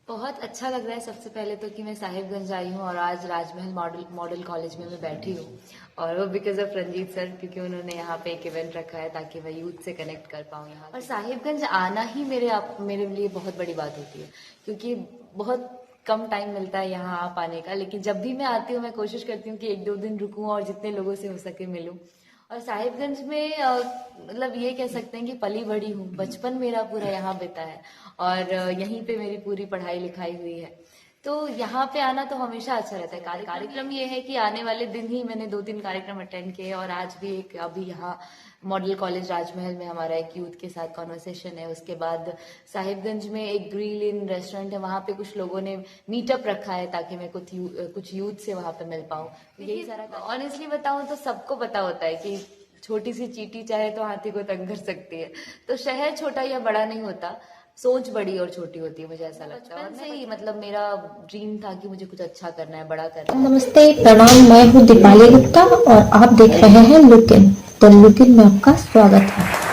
बहुत अच्छा लग रहा है। सबसे पहले तो कि मैं साहिबगंज आई हूँ और आज राजमहल मॉडल कॉलेज में मैं बैठी हूँ, और वो बिकॉज ऑफ रंजीत सर, क्योंकि उन्होंने यहाँ पे एक इवेंट रखा है ताकि मैं यूथ से कनेक्ट कर पाऊँ यहाँ। और साहिबगंज आना ही मेरे लिए बहुत बड़ी बात होती है, क्योंकि बहुत कम टाइम मिलता है यहाँ आ पाने का। लेकिन जब भी मैं आती हूँ मैं कोशिश करती हूँ कि एक दो दिन रुकूँ और जितने लोगों से हो सके मिलूँ। और साहिबगंज में मतलब ये कह सकते हैं कि पली बड़ी हूँ, बचपन मेरा पूरा यहाँ बीता है और यहीं पे मेरी पूरी पढ़ाई लिखाई हुई है। तो यहाँ पे आना तो हमेशा अच्छा रहता है। कार्यक्रम ये है कि आने वाले दिन ही मैंने 2-3 कार्यक्रम अटेंड किए, और आज भी एक अभी यहाँ मॉडल कॉलेज राजमहल में हमारा एक यूथ के साथ कॉन्वर्सेशन है। उसके बाद साहिबगंज में एक ग्रिल इन रेस्टोरेंट है, वहाँ पे कुछ लोगों ने मीटअप रखा है ताकि मैं कुछ यूथ से वहाँ पे मिल पाऊँ। यही सारा ऑनेस्टली बताऊँ तो सबको पता होता है कि छोटी सी चींटी चाहे तो हाथी को तंग कर सकती है। तो शहर छोटा या बड़ा नहीं होता, सोच बड़ी और छोटी होती है, मुझे ऐसा लगता है। बचपन से ही मतलब मेरा ड्रीम था कि मुझे कुछ अच्छा करना है, बड़ा करना है। नमस्ते, प्रणाम। मैं हूँ दीपाली गुप्ता और आप देख रहे हैं लुकिन। तो लुकिन में आपका स्वागत है।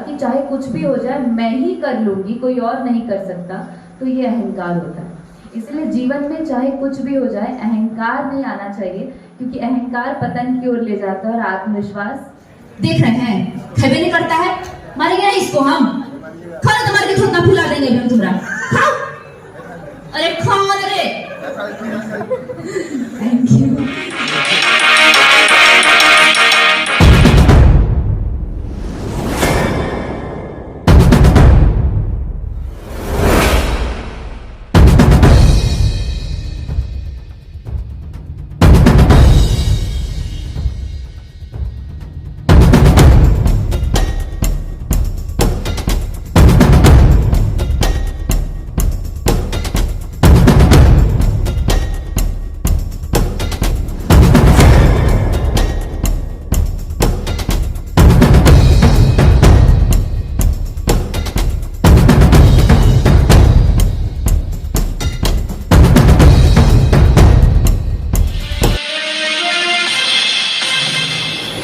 कि चाहे कुछ भी हो जाए मैं ही कर लूंगी, कोई और नहीं कर सकता, तो ये अहंकार होता है। इसलिए जीवन में चाहे कुछ भी हो जाए अहंकार नहीं आना चाहिए, क्योंकि अहंकार पतन की ओर ले जाता है। और आत्मविश्वास देख रहे हैं खबे नहीं करता है, मारेंगे ना इसको हम। खाना तो मार के थोड़ा फुला देंगे हम तुम्हारा। खाओ, अरे खाओ, अरे थैंक यू।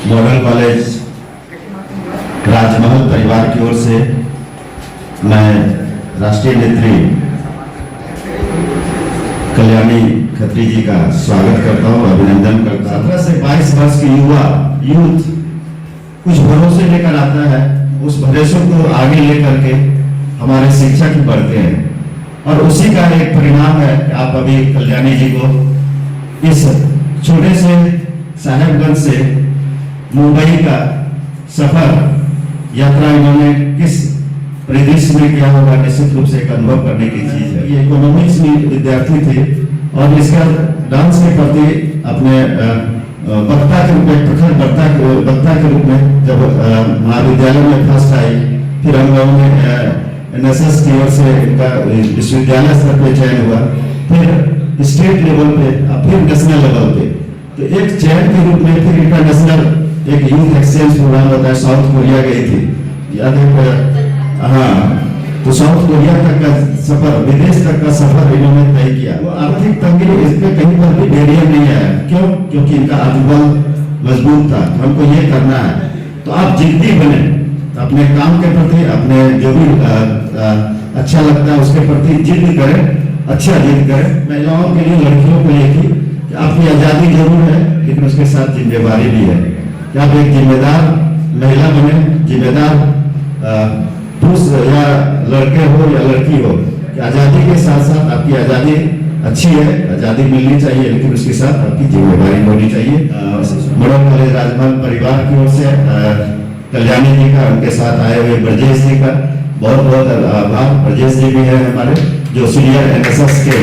मॉडल कॉलेज राजमहल परिवार की ओर से मैं राष्ट्रीय नेत्री कल्याणी खत्री जी का स्वागत करता हूं, अभिनंदन करता हूं। 17 से 22 वर्ष की यूथ कुछ भरोसे लेकर आता है, उस भरोसे को आगे लेकर के हमारे शिक्षक बढ़ते हैं, और उसी का एक परिणाम है कि आप अभी कल्याणी जी को इस छोटे से साहिबगंज से मुंबई का सफर यात्रा इन्होंने किस परिदृश्य में किया होगा, निश्चित रूप से एक अनुभव करने की चीज है। ये इकोनॉमिक्स में विद्यार्थी थे और इसका डांस के प्रति अपने वक्ता के रूप में, प्रखर वक्ता के रूप में जब महाविद्यालय में फर्स्ट आई, फिर हम लोगों ने एनएसएस की ओर से इनका विश्वविद्यालय स्तर पे चयन हुआ, फिर स्टेट लेवल पे, फिर नेशनल लेवल पे। तो एक चयन के रूप में फिर इंटरनेशनल एक यूथ एक्सचेंज प्रोग्राम होता है, साउथ कोरिया गई थी, याद है? हाँ, तो साउथ कोरिया तक का सफर, विदेश तक का सफर इन्होंने तय किया। वो आर्थिक तंगी इसमें कहीं पर भी बैरियर नहीं आया। क्यों? क्योंकि इनका आत्मबल मजबूत था, हमको ये करना है। तो आप जिद्दी बने अपने काम के प्रति, अपने जो भी अच्छा लगता है उसके प्रति जिद करें, अच्छा जिद करें। महिलाओं के लिए, लड़कियों के लिए कि आपकी आजादी जरूर है, लेकिन उसके साथ जिम्मेवारी भी है कि आप एक जिम्मेदार महिला बने, जिम्मेदार पुरुष या लड़के हो या लड़की हो, कि आजादी के साथ साथ आपकी आजादी अच्छी है, आजादी मिलनी चाहिए, लेकिन उसके साथ आपकी जिम्मेदारी होनी चाहिए। मॉडल कॉलेज राजमहल परिवार की ओर से कल्याणी जी का, उनके साथ आए हुए ब्रजेश जी का बहुत बहुत आभार। ब्रजेश जी भी है हमारे, जो सीनियर एनएसएस के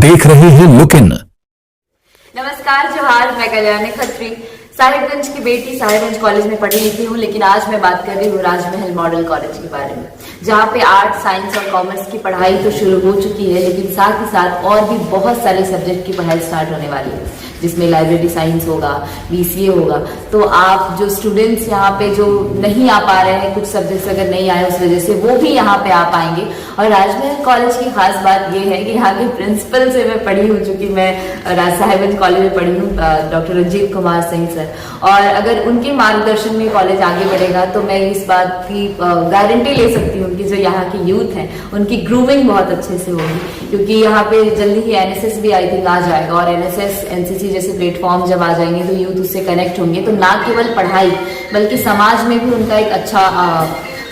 देख रहे हैं लुकिन। नमस्कार, जोहार, मैं कल्याणी खत्री। साहिबगंज की बेटी, साहिबगंज कॉलेज में पढ़ी लिखी हूँ, लेकिन आज मैं बात कर रही हूँ राजमहल मॉडल कॉलेज के बारे में, जहाँ पे आर्ट, साइंस और कॉमर्स की पढ़ाई तो शुरू हो चुकी है, लेकिन साथ ही साथ और भी बहुत सारे सब्जेक्ट की पढ़ाई स्टार्ट होने वाली है, जिसमें लाइब्रेरी साइंस होगा, BCA होगा। तो आप जो स्टूडेंट्स यहाँ पे जो नहीं आ पा रहे हैं, कुछ सब्जेक्ट्स अगर नहीं आए उस वजह से, वो भी यहाँ पे आ पाएंगे। और राजमहल कॉलेज की खास बात ये है कि यहाँ के प्रिंसिपल से मैं पढ़ी हूँ, चूंकि मैं साहिबगंज कॉलेज में पढ़ी हूँ, डॉक्टर रंजीत कुमार सिंह सर, और अगर उनके मार्गदर्शन में कॉलेज आगे बढ़ेगा तो मैं इस बात की गारंटी ले सकती हूँ कि जो यहाँ की यूथ है उनकी ग्रूमिंग बहुत अच्छे से होगी, क्योंकि यहाँ पे जल्दी ही NSS भी आई थिंक आ जाएगा, और NSS NCC जैसे प्लेटफॉर्म जब आ जाएंगे तो यूथ उससे कनेक्ट होंगे, तो ना केवल पढ़ाई बल्कि समाज में भी उनका एक अच्छा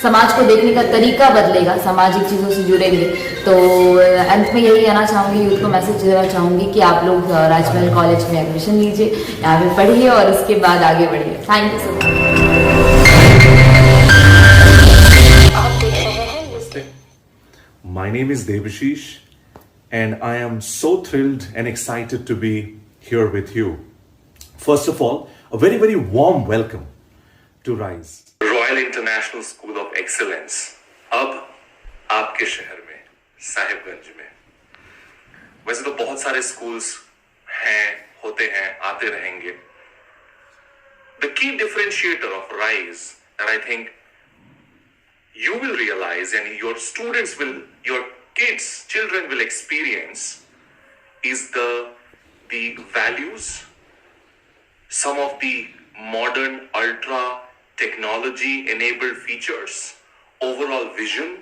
समाज को देखने का तरीका बदलेगा, सामाजिक चीज़ों से जुड़ेंगे। तो अंत में यही कहना चाहूँगी, यूथ को मैसेज देना चाहूँगी कि आप लोग राजमहल कॉलेज में एडमिशन लीजिए, यहाँ पे पढ़िए और उसके बाद आगे बढ़िए। Thank you so much. My name is Devashish and I am so thrilled and excited to be here with you. First of all, a very, very warm welcome to RISE, Royal International School of Excellence. अब आपके शहर में, साहिबगंज में। वैसे तो बहुत सारे schools हैं, होते हैं, आते रहेंगे. The key differentiator of RISE that I think you will realize and your students will, your kids, children will experience is the values, some of the modern ultra technology enabled features, overall vision,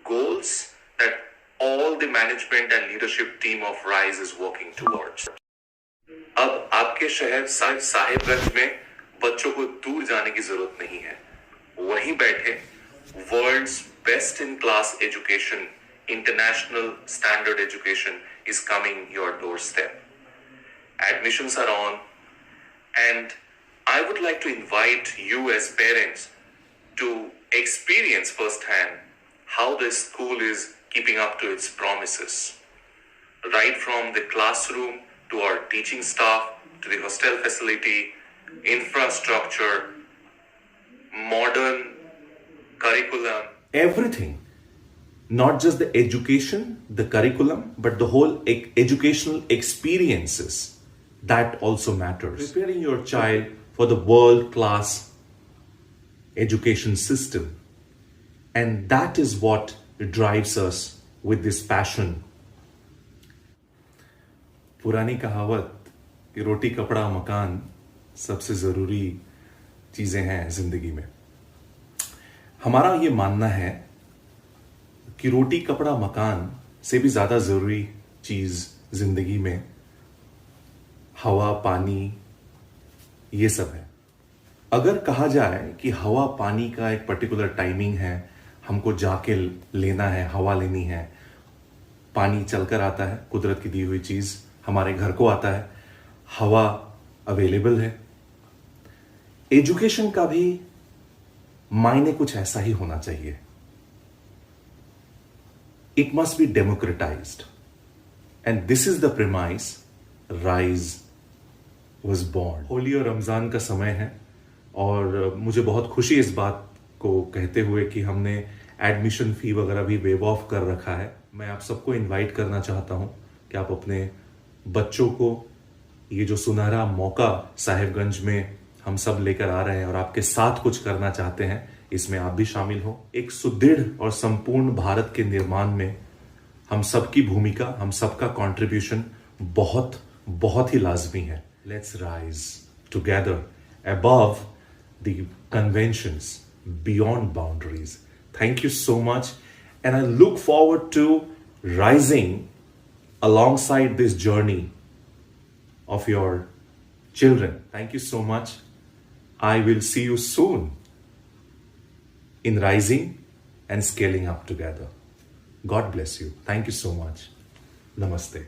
goals that all the management and leadership team of RISE is working towards. अब आपके शहर साहिबगंज में बच्चों को दूर जाने की जरूरत नहीं है, वहीं बैठे world's best in class education, international standard education is coming your doorstep. Admissions are on, and I would like to invite you as parents to experience firsthand how this school is keeping up to its promises. Right from the classroom to our teaching staff to the hostel facility, infrastructure, modern curriculum, everything, not just the education, the curriculum, but the whole educational experiences, that also matters. Preparing your child for the world-class education system, and that is what drives us with this passion. पुरानी कहावत कि रोटी कपड़ा मकान सबसे जरूरी चीजें हैं जिंदगी में। हमारा ये मानना है कि रोटी कपड़ा मकान से भी ज्यादा जरूरी चीज जिंदगी में हवा, पानी, ये सब है। अगर कहा जाए कि हवा पानी का एक पर्टिकुलर टाइमिंग है, हमको जाके लेना है, हवा लेनी है, पानी चलकर आता है, कुदरत की दी हुई चीज हमारे घर को आता है, हवा अवेलेबल है। एजुकेशन का भी मायने कुछ ऐसा ही होना चाहिए। It must be democratised, and this is the premise rise was born. Holi और रमजान का समय है, और मुझे बहुत खुशी इस बात को कहते हुए कि हमने एडमिशन फी वगैरह भी वेव ऑफ कर रखा है। मैं आप सबको इनवाइट करना चाहता हूं कि आप अपने बच्चों को ये जो सुनहरा मौका साहिबगंज में हम सब लेकर आ रहे हैं और आपके साथ कुछ करना चाहते हैं, इसमें आप भी शामिल हो। एक सुदृढ़ और संपूर्ण भारत के निर्माण में हम सबकी भूमिका, हम सबका कंट्रीब्यूशन बहुत बहुत ही लाजमी है। Let's rise together above the conventions, beyond boundaries. Thank you so much, and I look forward to rising alongside this journey of your children. Thank you so much. I will see you soon in rising and scaling up together. God bless you. Thank you so much. Namaste.